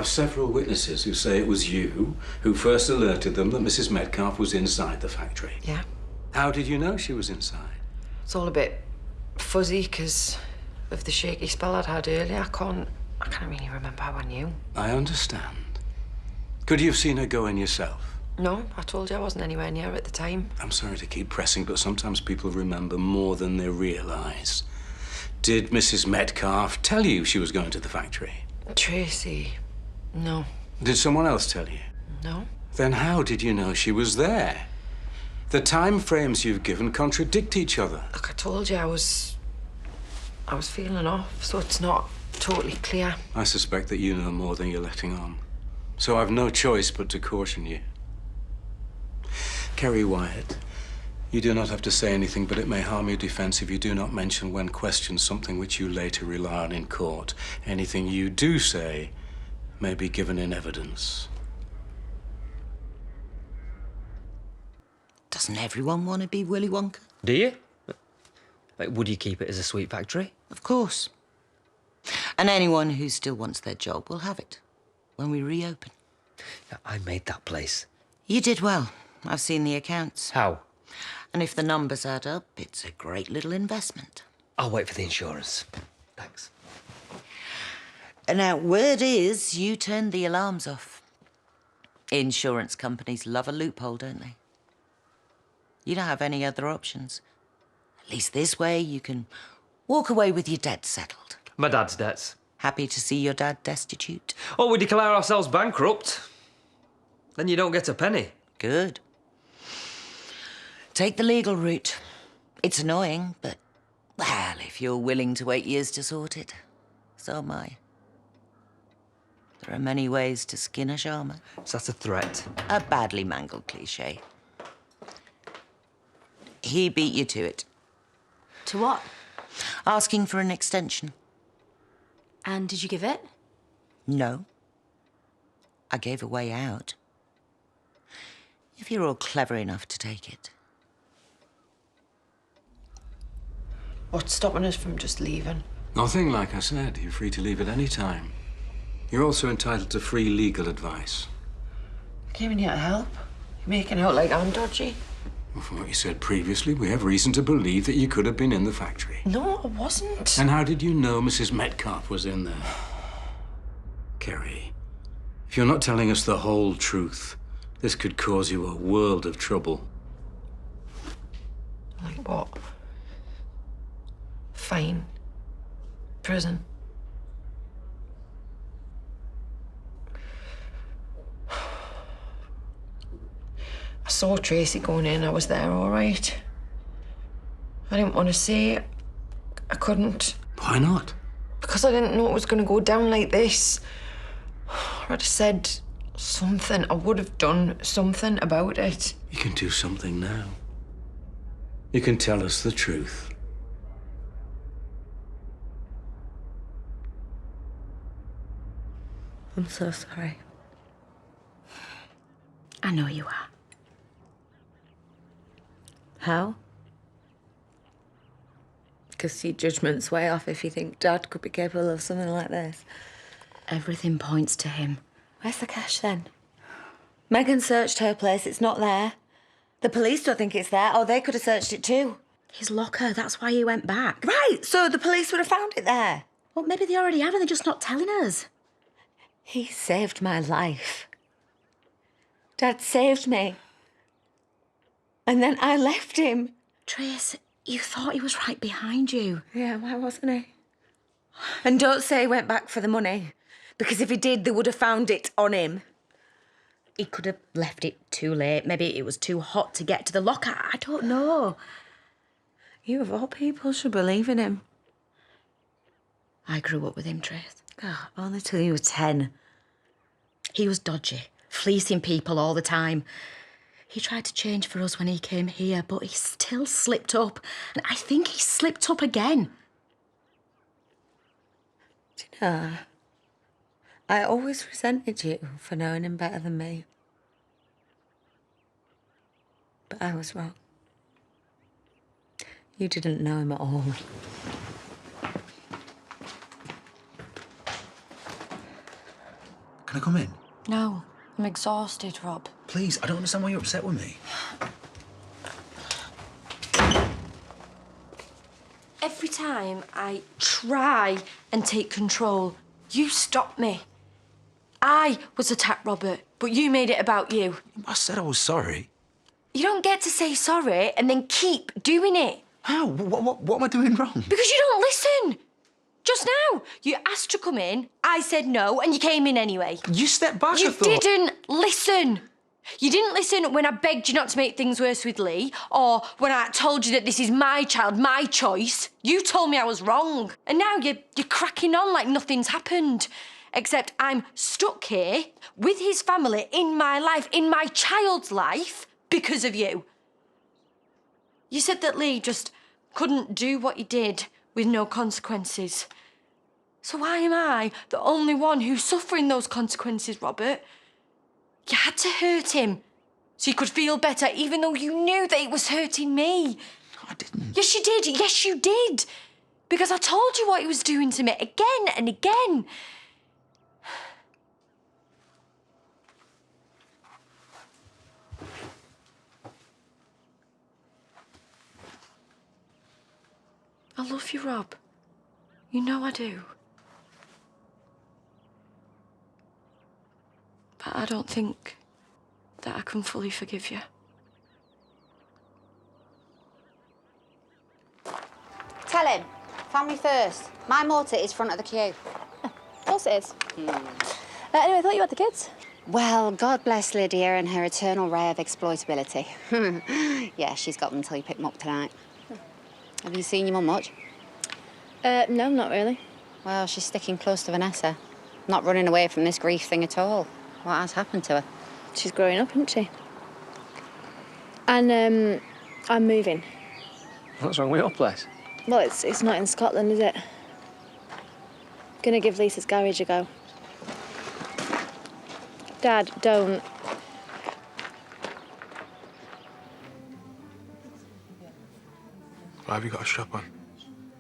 have several witnesses who say it was you who first alerted them that Mrs. Metcalf was inside the factory. Yeah. How did you know she was inside? It's all a bit fuzzy because of the shaky spell I'd had earlier. I can't really remember how I knew. I understand. Could you have seen her go in yourself? No, I told you I wasn't anywhere near at the time. I'm sorry to keep pressing, but sometimes people remember more than they realise. Did Mrs. Metcalf tell you she was going to the factory? Tracy, no. Did someone else tell you? No. Then how did you know she was there? The time frames you've given contradict each other. Like I told you, I was feeling off, so it's not totally clear. I suspect that you know more than you're letting on. So I've no choice but to caution you. Kerry Wyatt, you do not have to say anything, but it may harm your defense if you do not mention when questioned something which you later rely on in court. Anything you do say may be given in evidence. Doesn't everyone want to be Willy Wonka? Do you? Like, would you keep it as a sweet factory? Of course. And anyone who still wants their job will have it when we reopen. Yeah, I made that place. You did well. I've seen the accounts. How? And if the numbers add up, it's a great little investment. I'll wait for the insurance. Thanks. And now, word is you turned the alarms off. Insurance companies love a loophole, don't they? You don't have any other options. At least this way you can walk away with your debts settled. My dad's debts. Happy to see your dad destitute? Or we declare ourselves bankrupt. Then you don't get a penny. Good. Take the legal route. It's annoying, but, well, if you're willing to wait years to sort it, so am I. There are many ways to skin a shaman. Is that a threat? A badly mangled cliché. He beat you to it. To what? Asking for an extension. And did you give it? No. I gave a way out. If you're all clever enough to take it. What's stopping us from just leaving? Nothing, like I said. You're free to leave at any time. You're also entitled to free legal advice. I came in here to help. You're making out like I'm dodgy. Well, from what you said previously, we have reason to believe that you could have been in the factory. No, I wasn't. And how did you know Mrs. Metcalf was in there? Kerry, if you're not telling us the whole truth, this could cause you a world of trouble. Like what? Fine. Prison. I saw Tracy going in. I was there, all right. I didn't want to say it. I couldn't. Why not? Because I didn't know it was going to go down like this. I'd have said something. I would have done something about it. You can do something now. You can tell us the truth. I'm so sorry. I know you are. How? Because your judgment's way off if you think Dad could be capable of something like this. Everything points to him. Where's the cash then? Megan searched her place, it's not there. The police don't think it's there, or they could have searched it too. His locker, that's why he went back. Right, so the police would have found it there. Well, maybe they already have and they're just not telling us. He saved my life. Dad saved me. And then I left him. Trace, you thought he was right behind you. Yeah, why wasn't he? And don't say he went back for the money, because if he did, they would have found it on him. He could have left it too late. Maybe it was too hot to get to the locker. I don't know. You, of all people, should believe in him. I grew up with him, Trace. Oh, only till you were 10. He was dodgy, fleecing people all the time. He tried to change for us when he came here, but he still slipped up. And I think he slipped up again. Do you know, I always resented you for knowing him better than me. But I was wrong. You didn't know him at all. Can I come in? No, I'm exhausted, Rob. Please, I don't understand why you're upset with me. Every time I try and take control, you stop me. I was attacked, Robert, but you made it about you. I said I was sorry. You don't get to say sorry and then keep doing it. How? What am I doing wrong? Because you don't listen. Just now, you asked to come in, I said no, and you came in anyway. You stepped back, You I thought. didn't listen. You didn't listen when I begged you not to make things worse with Lee, or when I told you that this is my child, my choice. You told me I was wrong. And now you're cracking on like nothing's happened. Except I'm stuck here with his family in my life, in my child's life, because of you. You said that Lee just couldn't do what he did with no consequences. So why am I the only one who's suffering those consequences, Robert? You had to hurt him so you could feel better, even though you knew that it was hurting me. I didn't. Yes, you did. Yes, you did. Because I told you what he was doing to me again and again. I love you, Rob. You know I do. But I don't think that I can fully forgive you. Tell him. Family first. My motto is front of the queue. Of course it is. Anyway, I thought you had the kids. Well, God bless Lydia and her eternal ray of exploitability. Yeah, she's got them until you pick them up tonight. Have you seen your mum much? No, not really. Well, she's sticking close to Vanessa. Not running away from this grief thing at all. What has happened to her? She's growing up, isn't she? And, I'm moving. What's wrong with your place? Well, it's not in Scotland, is it? Gonna give Lisa's garage a go. Dad, don't. Why have you got a strap on?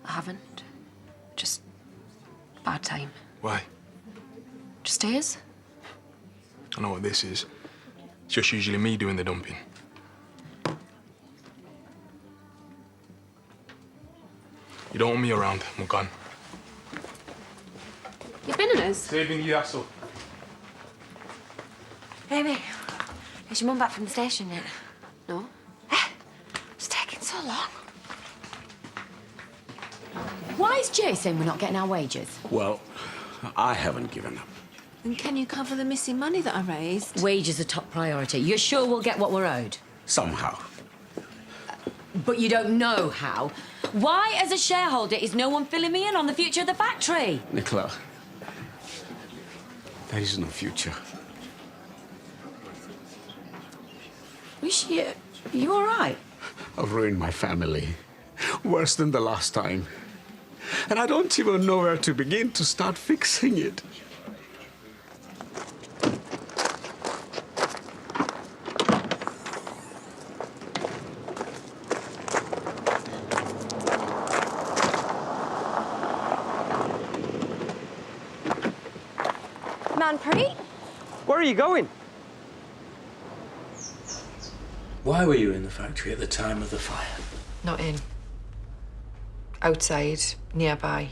I haven't. Just bad time. Why? Just is. I know what this is. It's just usually me doing the dumping. You don't want me around. I'm gone. You've been in us. Saving you, asshole. Amy, is your mum back from the station yet? No. It's taking so long. Why is Jay saying we're not getting our wages? Well, I haven't given up. And can you cover the missing money that I raised? Wages are top priority. You're sure we'll get what we're owed? Somehow. But you don't know how. Why, as a shareholder, is no one filling me in on the future of the factory? Nicola, there is no future. Rishi, you all right? I've ruined my family. Worse than the last time. And I don't even know where to begin to start fixing it. Manpreet? Where are you going? Why were you in the factory at the time of the fire? Not in. Outside, nearby.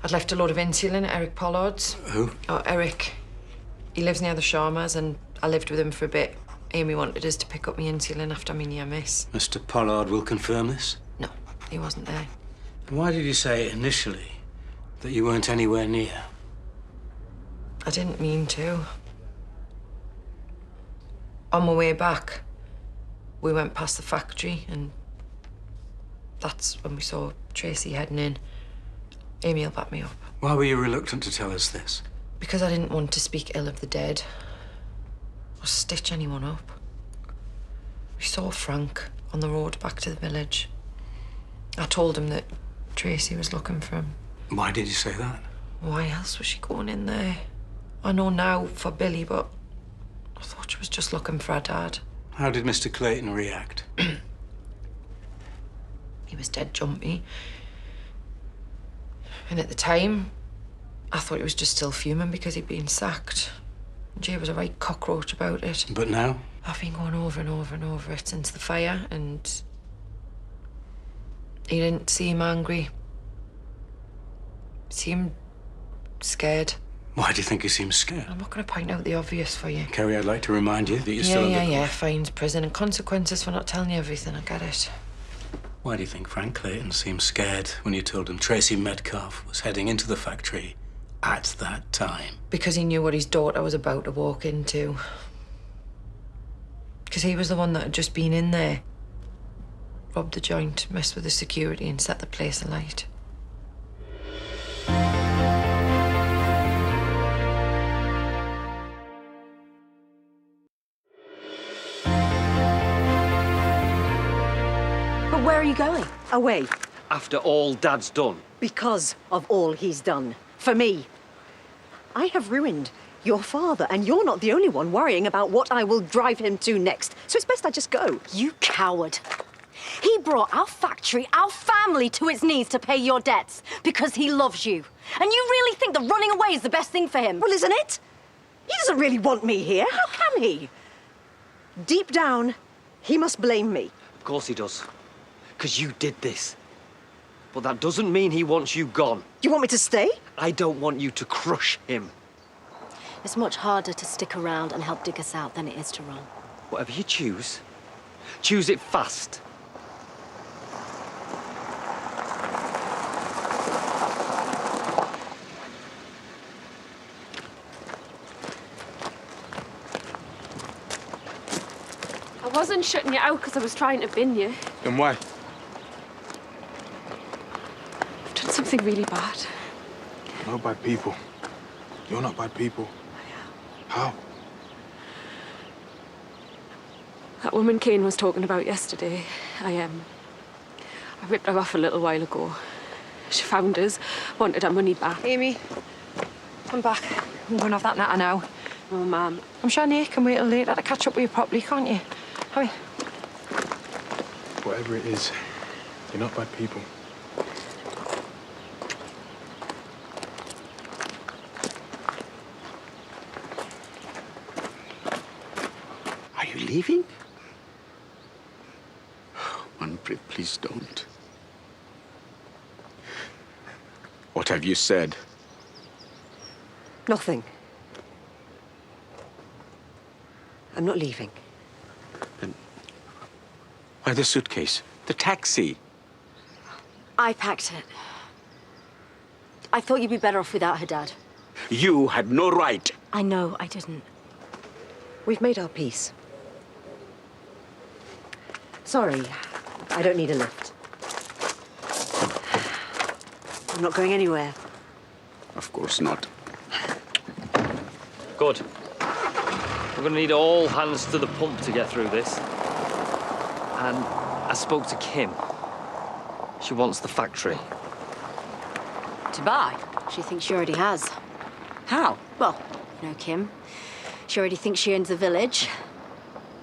I'd left a load of insulin at Eric Pollard's. Who? Oh, Eric. He lives near the Sharmas, and I lived with him for a bit. Amy wanted us to pick up my insulin after my near miss. Mr. Pollard will confirm this? No, he wasn't there. Why did you say initially that you weren't anywhere near? I didn't mean to. On my way back, we went past the factory, and that's when we saw Tracy heading in. Amy will back me up. Why were you reluctant to tell us this? Because I didn't want to speak ill of the dead or stitch anyone up. We saw Frank on the road back to the village. I told him that Tracy was looking for him. Why did you say that? Why else was she going in there? I know now for Billy, but I thought she was just looking for her dad. How did Mr. Clayton react? He was dead jumpy. And at the time, I thought he was just still fuming because he'd been sacked. Jay was a right cockroach about it. But now? I've been going over and over and over it since the fire, and he didn't seem angry. He seemed scared. Why do you think he seems scared? I'm not going to point out the obvious for you. Kerry, I'd like to remind you that you're still under... Yeah, fines, prison, and consequences for not telling you everything. I get it. Why do you think Frank Clayton seemed scared when you told him Tracy Metcalf was heading into the factory at that time? Because he knew what his daughter was about to walk into. Because he was the one that had just been in there. Robbed the joint, messed with the security, and set the place alight. But where are you going? Away. After all Dad's done. Because of all he's done. For me. I have ruined your father, and you're not the only one worrying about what I will drive him to next. So it's best I just go. You coward. He brought our factory, our family to its knees to pay your debts because he loves you. And you really think that running away is the best thing for him? Well, isn't it? He doesn't really want me here. How can he? Deep down, he must blame me. Of course he does. Because you did this. But that doesn't mean he wants you gone. You want me to stay? I don't want you to crush him. It's much harder to stick around and help dig us out than it is to run. Whatever you choose it fast. I wasn't shutting you out because I was trying to bin you. Then why? I've done something really bad. No bad people. You're not bad people. How? That woman Kane was talking about yesterday, I ripped her off a little while ago. She found us, wanted her money back. Amy, come back. I'm going to have that natter now. Oh, Mum. I'm sure Nick can wait till later to catch up with you properly, can't you? Hurry. Whatever it is, you're not bad people. Are you leaving? Manpreet, please don't. What have you said? Nothing. I'm not leaving. Then why the suitcase? The taxi? I packed it. I thought you'd be better off without her, Dad. You had no right. I know I didn't. We've made our peace. Sorry, I don't need a lift. I'm not going anywhere. Of course not. Good. We're going to need all hands to the pump to get through this. And I spoke to Kim. She wants the factory. To buy? She thinks she already has. How? Well, you know Kim. She already thinks she owns the village.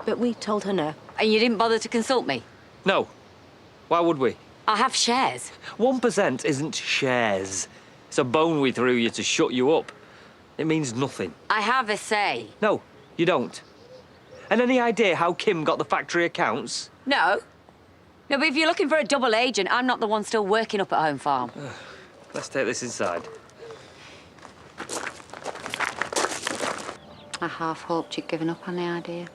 But we told her no. And you didn't bother to consult me? No. Why would we? I have shares. 1% isn't shares. It's a bone we threw you to shut you up. It means nothing. I have a say. No, you don't. And any idea how Kim got the factory accounts? No. No, but if you're looking for a double agent, I'm not the one still working up at Home Farm. Let's take this inside. I half hoped you'd given up on the idea.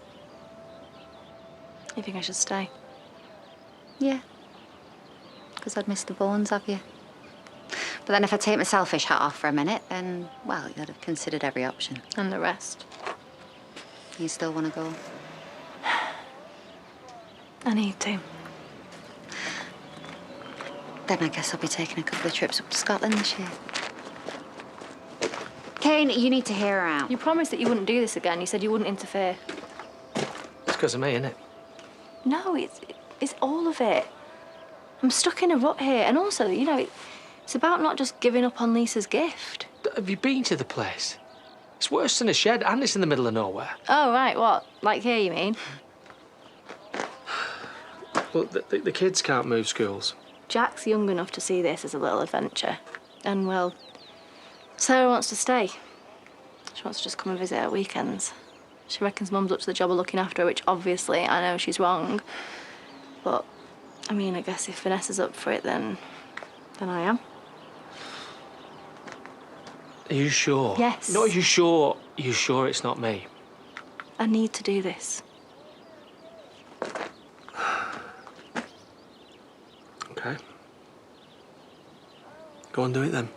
You think I should stay? Yeah. Because I'd missed the bones of you. But then if I take my selfish hat off for a minute, then, well, you'd have considered every option. And the rest? You still want to go? I need to. Then I guess I'll be taking a couple of trips up to Scotland this year. Kane, you need to hear her out. You promised that you wouldn't do this again. You said you wouldn't interfere. It's because of me, isn't it? No, it's all of it. I'm stuck in a rut here. And also, you know, it's about not just giving up on Lisa's gift. Have you been to the place? It's worse than a shed, and it's in the middle of nowhere. Oh, right, what? Like here, you mean? Well, the kids can't move schools. Jack's young enough to see this as a little adventure. And, well, Sarah wants to stay. She wants to just come and visit at weekends. She reckons Mum's up to the job of looking after her, which obviously I know she's wrong. But, I mean, I guess if Vanessa's up for it, then I am. Are you sure? Yes. No, are you sure? Are you sure it's not me? I need to do this. Okay. Go on, do it then.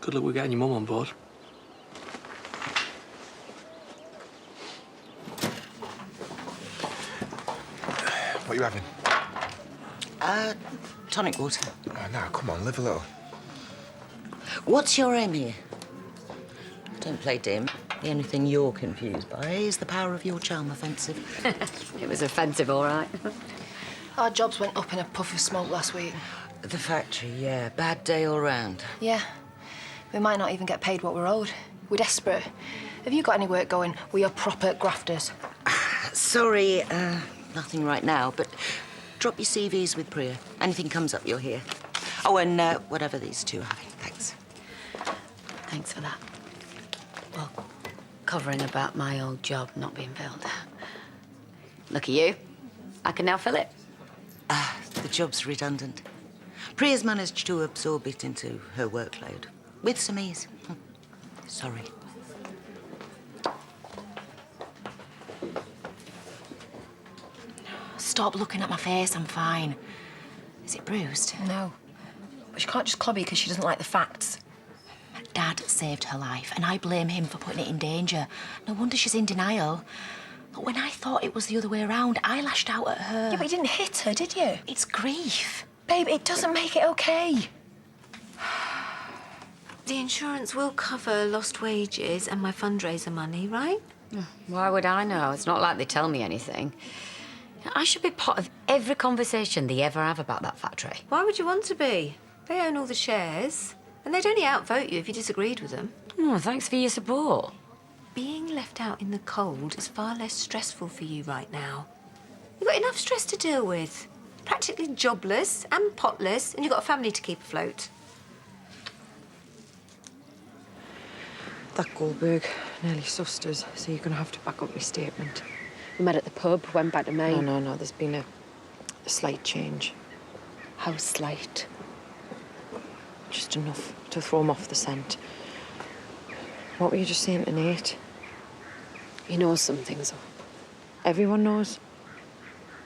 Good luck with getting your mum on board. What are you having? Tonic water. Oh, no, come on, live a little. What's your aim here? Don't play dim. The only thing you're confused by is the power of your charm offensive. It was offensive, all right. Our jobs went up in a puff of smoke last week. The factory, yeah. Bad day all round. Yeah. We might not even get paid what we're owed. We're desperate. Have you got any work going? We are proper grafters. Sorry, nothing right now, but drop your CVs with Priya. Anything comes up, you're here. Oh, and whatever these two are having. Thanks. Thanks for that. Well, covering about my old job not being filled. Look at you. I can now fill it. The job's redundant. Priya's managed to absorb it into her workload. With some ease. Sorry. Stop looking at my face, I'm fine. Is it bruised? No. But she can't just club you because she doesn't like the facts. Dad saved her life, and I blame him for putting it in danger. No wonder she's in denial. But when I thought it was the other way around, I lashed out at her. Yeah, but you didn't hit her, did you? It's grief. Babe, it doesn't make it okay. The insurance will cover lost wages and my fundraiser money, right? Why would I know? It's not like they tell me anything. I should be part of every conversation they ever have about that factory. Why would you want to be? They own all the shares, and they'd only outvote you if you disagreed with them. Oh, thanks for your support. Being left out in the cold is far less stressful for you right now. You've got enough stress to deal with. Practically jobless and potless, and you've got a family to keep afloat. That Goldberg nearly sussed us, so you're going to have to back up your statement. We met at the pub, went back to Maine. No, there's been a slight change. How slight? Just enough to throw him off the scent. What were you just saying to Nate? He knows something's up. Everyone knows.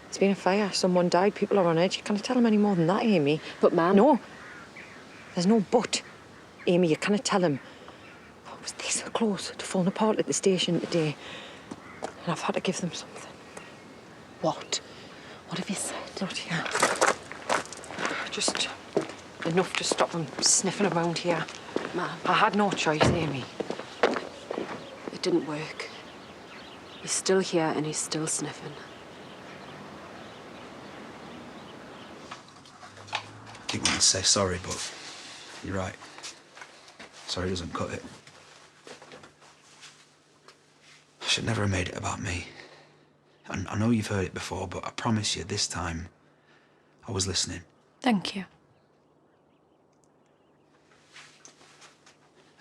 There's been a fire, someone died, people are on edge. You can't tell him any more than that, Amy. But, Ma'am... No. There's no but. Amy, you can't tell him. I was this close to falling apart at the station today. And I've had to give them something. What? What have you said? Not here. Just enough to stop them sniffing around here. Ma'am. I had no choice, Amy. It didn't work. He's still here and he's still sniffing. I keep wanting to say sorry, but you're right. Sorry doesn't cut it. I should never have made it about me. And I know you've heard it before, but I promise you, this time, I was listening. Thank you.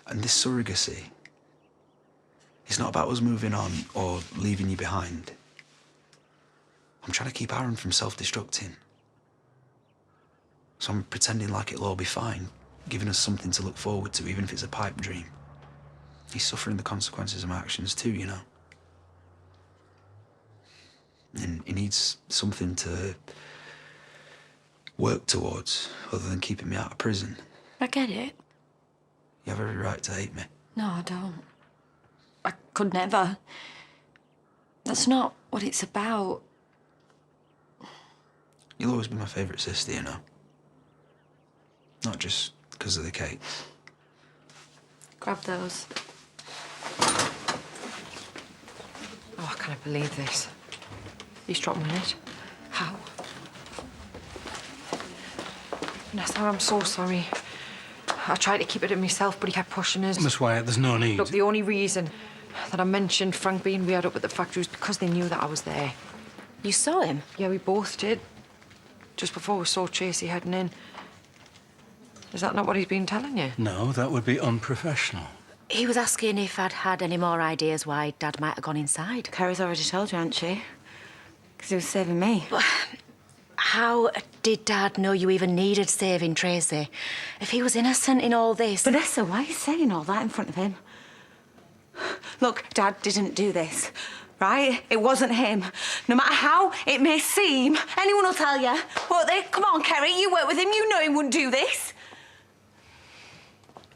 And this surrogacy, it's not about us moving on or leaving you behind. I'm trying to keep Aaron from self-destructing. So I'm pretending like it'll all be fine, giving us something to look forward to, even if it's a pipe dream. He's suffering the consequences of my actions too, you know. And he needs something to work towards, other than keeping me out of prison. I get it. You have every right to hate me. No, I don't. I could never. That's not what it's about. You'll always be my favourite sister, you know. Not just because of the cake. Grab those. Oh, I can't believe this. You struck me in it. How? Vanessa, I'm so sorry. I tried to keep it to myself, but he kept pushing us. Miss Wyatt, there's no need. Look, the only reason that I mentioned Frank being weird up at the factory was because they knew that I was there. You saw him? Yeah, we both did. Just before we saw Tracy heading in. Is that not what he's been telling you? No, that would be unprofessional. He was asking if I'd had any more ideas why Dad might have gone inside. Kerry's already told you, hasn't she? Because he was saving me. But how did Dad know you even needed saving, Tracy? If he was innocent in all this... Vanessa, why are you saying all that in front of him? Look, Dad didn't do this, right? It wasn't him. No matter how it may seem, anyone will tell you, won't they? Come on, Kerry, you work with him, you know he wouldn't do this.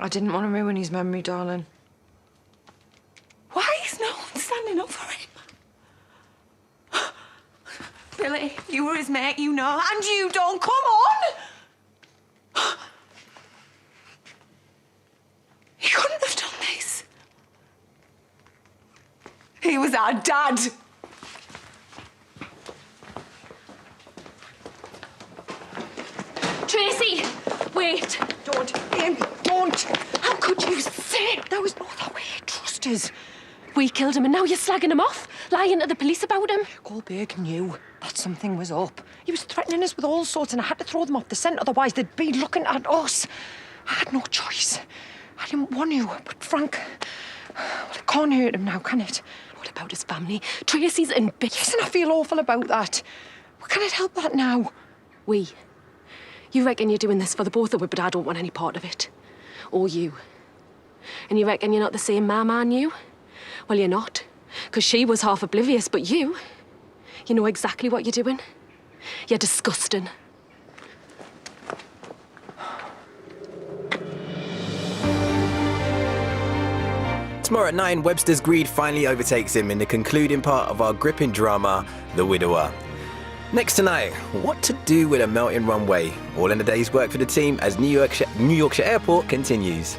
I didn't want to ruin his memory, darling. Why is no one standing up for him? Billy, you were his mate, you know, and you don't. Come on! He couldn't have done this. He was our dad. Tracy! Wait! Don't, Amy, don't! How could you say there was no other way? Trust us. We killed him and now you're slagging him off, lying to the police about him. Goldberg knew that something was up. He was threatening us with all sorts and I had to throw them off the scent, otherwise they'd be looking at us. I had no choice. I didn't want to, but Frank... Well, it can't hurt him now, can it? What about his family? Tracy's in bits. Yes, and I feel awful about that. Well, can it help that now? You reckon you're doing this for the both of us, but I don't want any part of it. Or you. And you reckon you're not the same mama I knew? Well, you're not. Because she was half oblivious, but you know exactly what you're doing. You're disgusting. Tomorrow at 9, Webster's greed finally overtakes him in the concluding part of our gripping drama, The Widower. Next tonight, what to do with a melting runway? All in a day's work for the team as New Yorkshire Airport continues.